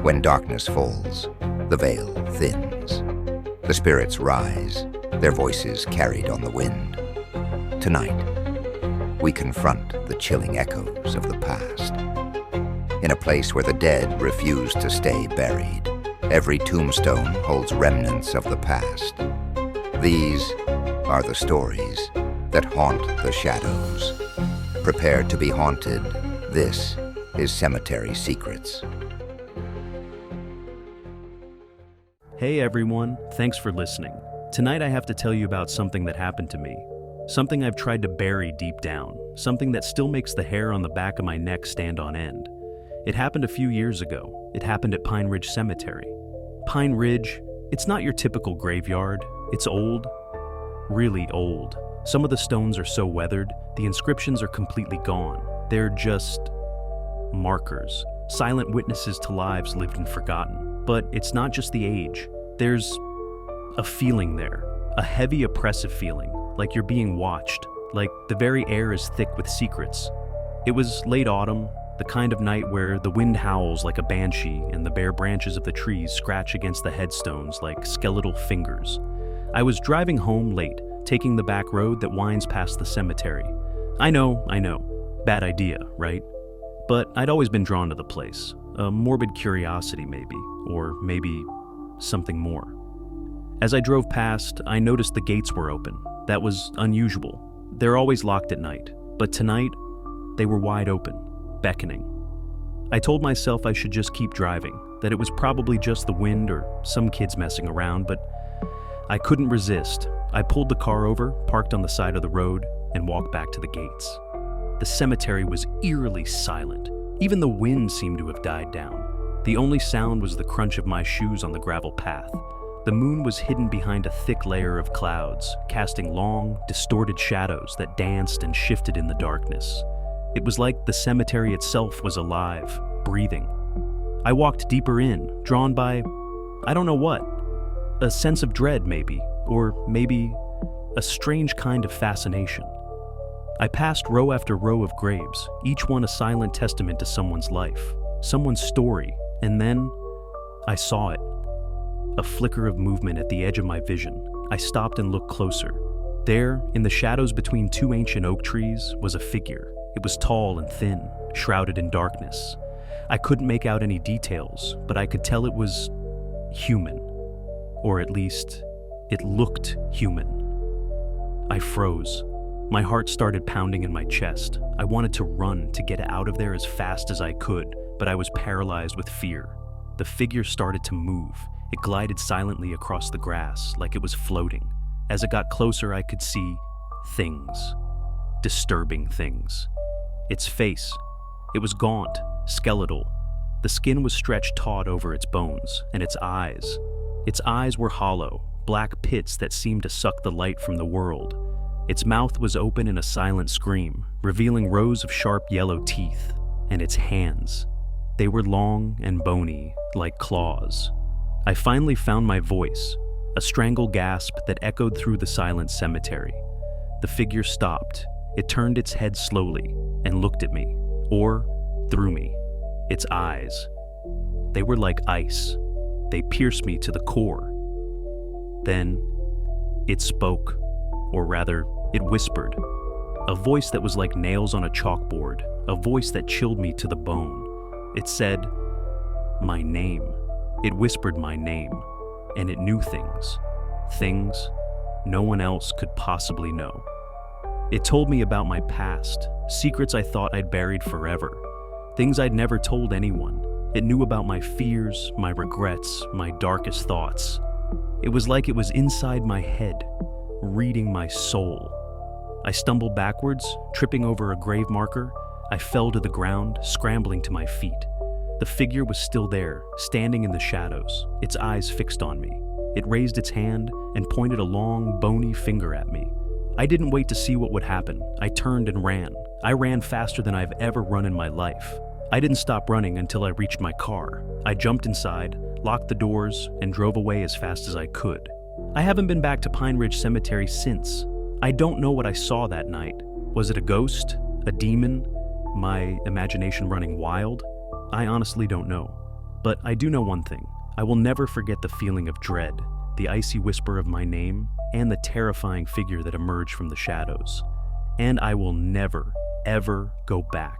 When darkness falls, the veil thins. The spirits rise, their voices carried on the wind. Tonight, we confront the chilling echoes of the past. In a place where the dead refuse to stay buried, every tombstone holds remnants of the past. These are the stories that haunt the shadows. Prepare to be haunted. This is Cemetery Secrets. Hey everyone, thanks for listening. Tonight I have to tell you about something that happened to me. Something I've tried to bury deep down. Something that still makes the hair on the back of my neck stand on end. It happened a few years ago. It happened at Pine Ridge Cemetery. Pine Ridge, it's not your typical graveyard. It's old, really old. Some of the stones are so weathered, the inscriptions are completely gone. They're just markers, silent witnesses to lives lived and forgotten. But it's not just the age. There's a feeling there, a heavy, oppressive feeling, like you're being watched, like the very air is thick with secrets. It was late autumn, the kind of night where the wind howls like a banshee and the bare branches of the trees scratch against the headstones like skeletal fingers. I was driving home late, taking the back road that winds past the cemetery. I know, bad idea, right? But I'd always been drawn to the place. A morbid curiosity maybe, or maybe something more. As I drove past, I noticed the gates were open. That was unusual. They're always locked at night, but tonight, they were wide open, beckoning. I told myself I should just keep driving, that it was probably just the wind or some kids messing around, but I couldn't resist. I pulled the car over, parked on the side of the road, and walked back to the gates. The cemetery was eerily silent. Even the wind seemed to have died down. The only sound was the crunch of my shoes on the gravel path. The moon was hidden behind a thick layer of clouds, casting long, distorted shadows that danced and shifted in the darkness. It was like the cemetery itself was alive, breathing. I walked deeper in, drawn by, I don't know what, a sense of dread maybe, or maybe a strange kind of fascination. I passed row after row of graves, each one a silent testament to someone's life, someone's story, and then I saw it. A flicker of movement at the edge of my vision. I stopped and looked closer. There, in the shadows between two ancient oak trees, was a figure. It was tall and thin, shrouded in darkness. I couldn't make out any details, but I could tell it was human. Or at least, it looked human. I froze. My heart started pounding in my chest. I wanted to run, to get out of there as fast as I could, but I was paralyzed with fear. The figure started to move. It glided silently across the grass, like it was floating. As it got closer, I could see things. Disturbing things. Its face. It was gaunt, skeletal. The skin was stretched taut over its bones, and its eyes. Its eyes were hollow, black pits that seemed to suck the light from the world. Its mouth was open in a silent scream, revealing rows of sharp yellow teeth, and its hands. They were long and bony, like claws. I finally found my voice, a strangled gasp that echoed through the silent cemetery. The figure stopped. It turned its head slowly and looked at me, or through me. Its eyes. They were like ice. They pierced me to the core. Then, it spoke, or rather, it whispered. A voice that was like nails on a chalkboard, a voice that chilled me to the bone. It said, my name. It whispered my name, and it knew things. Things no one else could possibly know. It told me about my past, secrets I thought I'd buried forever, things I'd never told anyone. It knew about my fears, my regrets, my darkest thoughts. It was like it was inside my head, reading my soul. I stumbled backwards, tripping over a grave marker. I fell to the ground, scrambling to my feet. The figure was still there, standing in the shadows, its eyes fixed on me. It raised its hand and pointed a long, bony finger at me. I didn't wait to see what would happen. I turned and ran. I ran faster than I've ever run in my life. I didn't stop running until I reached my car. I jumped inside, locked the doors, and drove away as fast as I could. I haven't been back to Pine Ridge Cemetery since. I don't know what I saw that night. Was it a ghost? A demon? My imagination running wild? I honestly don't know. But I do know one thing. I will never forget the feeling of dread, the icy whisper of my name, and the terrifying figure that emerged from the shadows. And I will never, ever go back.